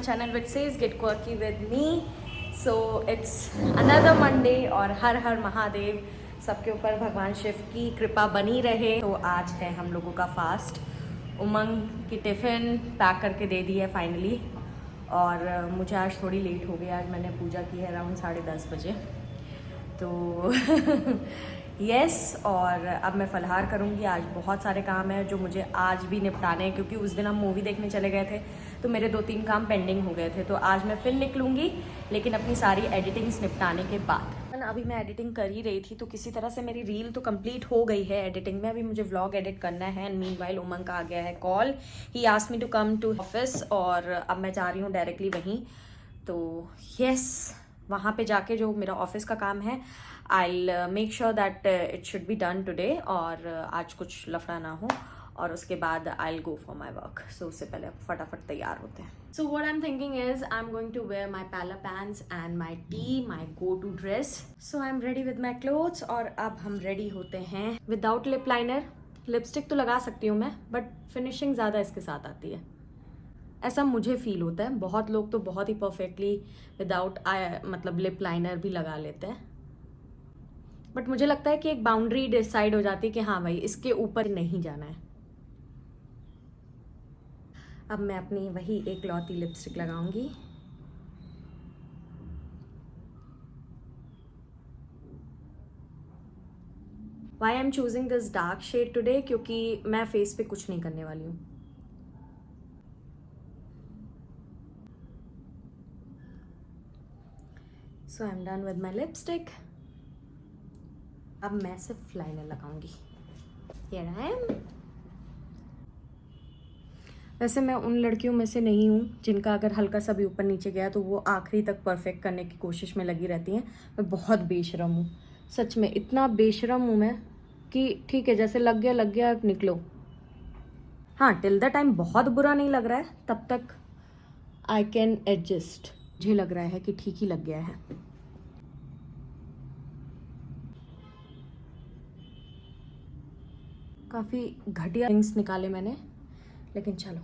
channel which says Get Quirky with me. So it's another Monday और हर हर महादेव, सबके ऊपर भगवान शिव की कृपा बनी रहे। तो आज है हम लोगों का फास्ट। उमंग की टिफ़िन पैक करके दे दी है फाइनली, और मुझे आज थोड़ी लेट हो गई। आज मैंने पूजा की है अराउंड 10:30 बजे, तो यस और अब मैं फ़लहार करूँगी। आज बहुत सारे काम हैं जो मुझे आज भी निपटाने हैं, क्योंकि उस दिन हम मूवी देखने चले गए थे तो मेरे 2-3 काम पेंडिंग हो गए थे। तो आज मैं फिर निकलूँगी, लेकिन अपनी सारी एडिटिंग्स निपटाने के बाद। अभी मैं एडिटिंग कर ही रही थी, तो किसी तरह से मेरी रील तो कंप्लीट हो गई है एडिटिंग में। अभी मुझे व्लॉग एडिट करना है। एंड मीनवाइल उमंग का आ गया है कॉल। ही asked me to come to office, और अब मैं जा रही हूँ डायरेक्टली वहीं। तो यस, वहाँ पे जाके जो मेरा ऑफिस का काम है, I make sure that it should be done today, और आज कुछ लफड़ा ना हो, और उसके बाद आई गो फॉर माई वर्क। सो उससे पहले फटाफट तैयार होते हैं। So what I am thinking is I am going to wear my पैला pants and my tee, my go to dress. So I am ready with my clothes, और अब हम रेडी होते हैं विदाउट लिप लाइनर। लिपस्टिक तो लगा सकती हूँ मैं, बट फिनिशिंग ज़्यादा इसके साथ आती है, ऐसा मुझे फील होता है। बहुत लोग तो बहुत ही परफेक्टली विदाउट मतलब लिप लाइनर भी लगा लेते हैं, बट मुझे लगता है कि एक बाउंड्री डिसाइड हो जाती है कि हाँ भाई, इसके ऊपर नहीं जाना है। अब मैं अपनी वही एक लौती लिपस्टिक लगाऊंगी। Why I am choosing this dark shade today, क्योंकि मैं फेस पे कुछ नहीं करने वाली हूँ। So I am done with my lipstick. अब मैं सिर्फ लाइनर लगाऊंगी। Here I am. वैसे मैं उन लड़कियों में से नहीं हूँ जिनका अगर हल्का सा भी ऊपर नीचे गया तो वो आखिरी तक परफेक्ट करने की कोशिश में लगी रहती हैं। मैं बहुत बेशरम हूँ, सच में इतना बेशरम हूँ मैं कि ठीक है, जैसे लग गया निकलो। हाँ, टिल द टाइम बहुत बुरा नहीं लग रहा है, तब तक आई कैन एडजस्ट। मुझे लग रहा है कि ठीक ही लग गया है। काफ़ी घटिया थिंग्स निकाले मैंने, लेकिन चलो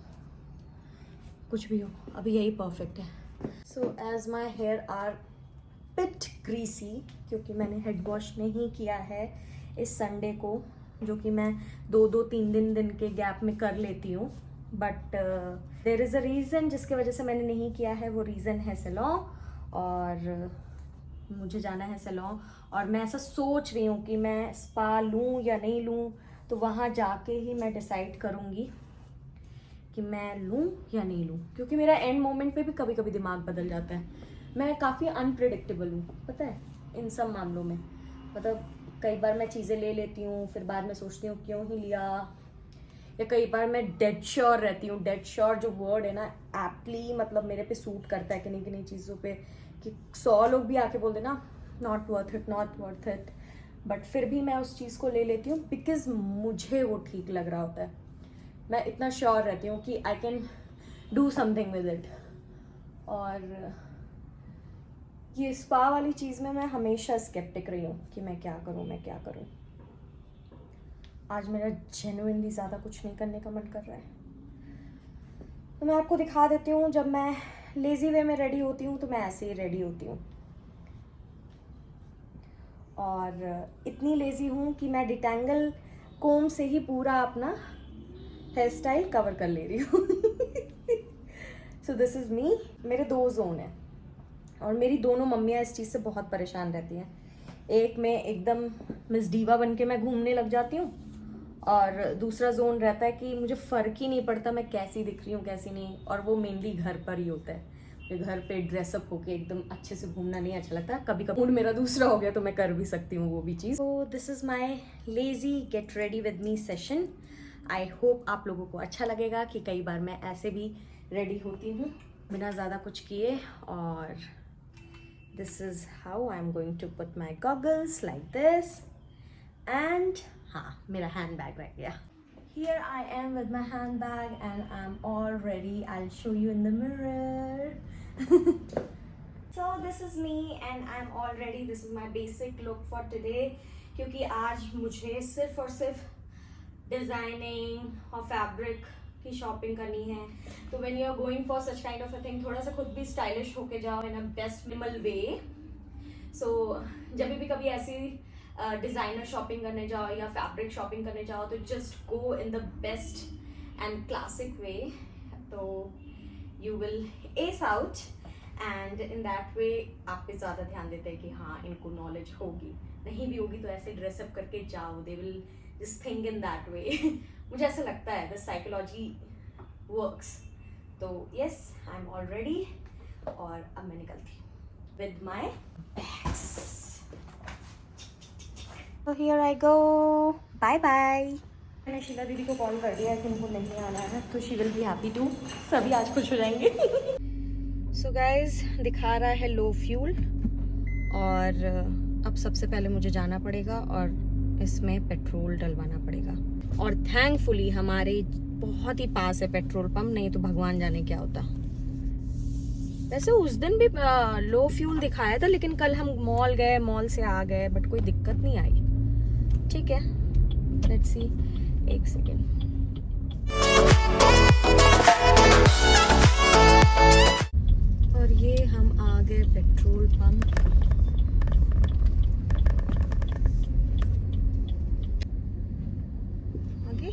कुछ भी हो, अभी यही परफेक्ट है। So as my hair are bit greasy, क्योंकि मैंने हेड वॉश नहीं किया है इस संडे को, जो कि मैं 2-3 दिन के गैप में कर लेती हूँ, but there is a reason जिसकी वजह से मैंने नहीं किया है। वो रीज़न है सैलून, और मुझे जाना है सैलून, और मैं ऐसा सोच रही हूँ कि मैं स्पा लूँ या नहीं लूँ। तो वहाँ जाके ही मैं डिसाइड करूँगी कि मैं लूँ या नहीं लूँ, क्योंकि मेरा एंड मोमेंट पे भी कभी कभी दिमाग बदल जाता है। मैं काफ़ी अनप्रिडिक्टेबल हूँ, पता है, इन सब मामलों में। मतलब कई बार मैं चीज़ें ले लेती हूँ, फिर बाद में सोचती हूँ क्यों ही लिया, या कई बार मैं डेड श्योर रहती हूँ। डेड श्योर जो वर्ड है ना, एप्टली मतलब मेरे पे सूट करता है किन्हीं किन्हीं चीज़ों पे, कि 100 लोग भी आके बोल देना नॉट वर्थ इट, बट फिर भी मैं उस चीज़ को ले लेती हूँ बिकॉज मुझे वो ठीक लग रहा होता है। मैं इतना श्योर रहती हूँ कि I can do something with it. और ये स्पा वाली चीज़ में मैं हमेशा स्केप्टिक रही हूँ कि मैं क्या करूँ। आज मेरा जेन्युइनली ज़्यादा कुछ नहीं करने का मन कर रहा है, तो मैं आपको दिखा देती हूँ। जब मैं लेज़ी वे में रेडी होती हूँ तो मैं ऐसे ही रेडी होती हूँ, और इतनी लेज़ी हूँ कि मैं डिटेंगल कोम से ही पूरा अपना हेयर स्टाइल कवर कर ले रही हूँ। So this is me. मेरे 2 जोन हैं, और मेरी दोनों मम्मियाँ इस चीज़ से बहुत परेशान रहती हैं। एक में एकदम मिस डीवा बन के मैं घूमने लग जाती हूँ, और दूसरा जोन रहता है कि मुझे फ़र्क ही नहीं पड़ता मैं कैसी दिख रही हूँ कैसी नहीं, और वो मेनली घर पर ही होता है। घर पे ड्रेसअप होके एकदम अच्छे से घूमना नहीं अच्छा लगता। कभी कभी मूड मेरा दूसरा हो गया तो मैं कर भी सकती हूँ वो भी चीज़। तो this is my lazy get ready with me session. I hope आप लोगों को अच्छा लगेगा कि कई बार मैं ऐसे भी रेडी होती हूँ बिना ज़्यादा कुछ किए। और this is how I am going to put my goggles like this, and हाँ, मेरा हैंड बैग रह गया। Here I am with my handbag and I'm all ready. I'll show you in the mirror. So this is me and I'm all ready. This is my basic look for today. क्योंकि आज मुझे सिर्फ और सिर्फ designing और fabric की shopping करनी है, तो when you are going for such kind of a thing, थोड़ा सा खुद भी स्टाइलिश होके जाओ इन अ बेस्ट मिनिमल वे. सो जब भी कभी ऐसी डिज़ाइनर शॉपिंग करने जाओ या फैब्रिक शॉपिंग करने जाओ, तो just go in the best and classic way. तो you will ace out and in that way आप पे ज़्यादा ध्यान देते हैं कि हाँ इनको नॉलेज होगी. नहीं भी होगी तो ऐसे ड्रेसअप करके जाओ, they will just think in that way. मुझे ऐसा लगता है द साइकोलॉजी वर्क्स. तो yes, I am all ready और अब मैं निकलती हूँ विद माई बैग्स. तो here I go. Bye bye. मैंने शीला दीदी को कॉल कर दिया कि उनको नहीं आना है, तो she will be happy to. सभी आज खुश हो जाएंगे. सो गाइज दिखा रहा है लो फ्यूल, और अब सबसे पहले मुझे जाना पड़ेगा और इसमें पेट्रोल डलवाना पड़ेगा. और थैंकफुली हमारे बहुत ही पास है पेट्रोल पंप, नहीं तो भगवान जाने क्या होता. वैसे उस दिन भी लो फ्यूल दिखाया था, लेकिन कल हम मॉल गए, मॉल से आ गए, बट कोई दिक्कत नहीं आई. ठीक है, लेट्स सी. एक सेकेंड. और ये हम आ गए पेट्रोल पंप. आगे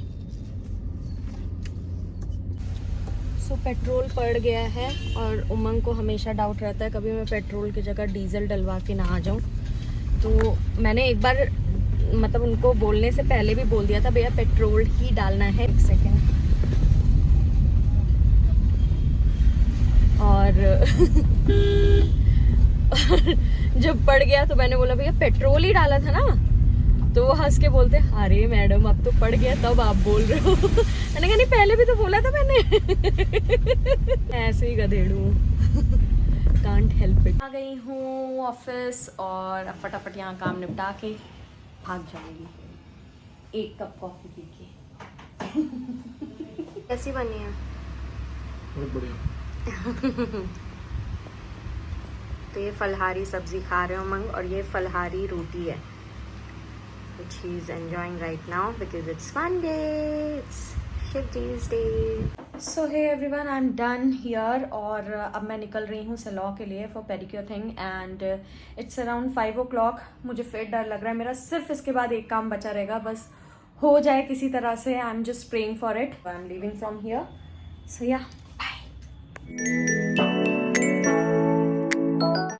सो पेट्रोल पड़ गया है, और उमंग को हमेशा डाउट रहता है कभी मैं पेट्रोल की जगह डीजल डलवा के ना आ जाऊं. तो मैंने एक बार मतलब उनको बोलने से पहले भी बोल दिया था भैया पेट्रोल ही डालना है. एक सेकेंड. और जब पड़ गया तो मैंने बोला भैया पेट्रोल ही डाला था ना, तो वो हंस के बोलते अरे मैडम अब तो पड़ गया तब आप बोल रहे हो. मैंने कहा नहीं पहले भी तो बोला था मैंने. ऐसे ही गधेड़ू. Can't help it. आ गई हूँ ऑफिस और अब फटाफट यहाँ काम निपटा के भाग जाऊंगी एक कप कॉफी पी के. कैसी बनी है? बहुत बढ़िया. तो ये फलहारी सब्जी खा रहे हो उमंग, और ये फलहारी रोटी है which he is enjoying right now because it's Monday, it's Shivji's day. So hey everyone, I'm done here और अब मैं निकल रही हूँ सलॉ के लिए for pedicure thing and it's around 5 o'clock. मुझे फिर डर लग रहा है, मेरा सिर्फ इसके बाद एक काम बचा रहेगा, बस हो जाए किसी तरह से. I'm just praying for it. I'm leaving from here. So yeah, bye.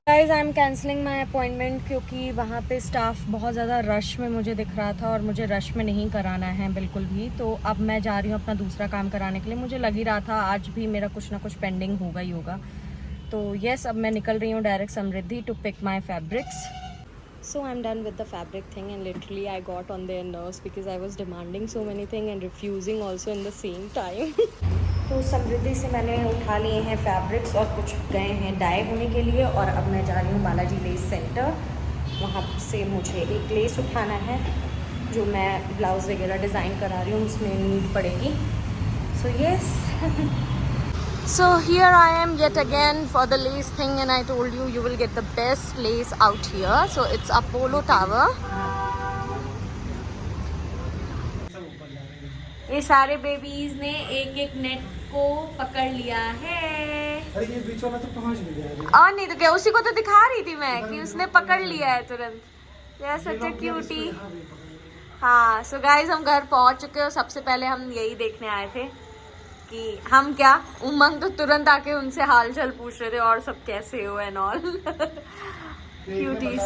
Guys I am cancelling my appointment, क्योंकि वहाँ पे स्टाफ बहुत ज़्यादा रश में मुझे दिख रहा था और मुझे रश में नहीं कराना है बिल्कुल भी. तो अब मैं जा रही हूँ अपना दूसरा काम कराने के लिए. मुझे लग ही रहा था आज भी मेरा कुछ ना कुछ पेंडिंग होगा ही होगा. तो येस, अब मैं निकल रही हूँ direct Samriddhi to pick my fabrics. So I am done with the fabric thing and literally I got on there nerves because I was demanding so many thing and refusing also in the same time. तो समृद्धि से मैंने उठा लिए हैं fabrics और कुछ गए हैं डाई होने के लिए, और अब मैं जा रही हूँ बालाजी लेस सेंटर. वहाँ से मुझे एक लेस उठाना है जो मैं ब्लाउज़ वगैरह डिज़ाइन करा रही हूँ, उसमें नीड पड़ेगी. So yes. So here I am yet again for the less thing and I told you you will get the best less out here. So it's Apollo tower. ये सारे babies ने एक एक नेट को पकड़ लिया है. अरे ये बीच वाला तो पहुंच भी गया. और नहीं तो क्या, उसी को तो दिखा रही थी मैं कि उसने पकड़ लिया है तुरंत. यार सच ए क्यूटी. हाँ सो गाइज हम घर पहुंच चुके हैं. सबसे पहले हम यही देखने आए थे कि हम क्या, उमंग तो तुरंत आके उनसे हाल चाल पूछ रहे थे और सब कैसे हो एंड ऑल. क्यूटीज.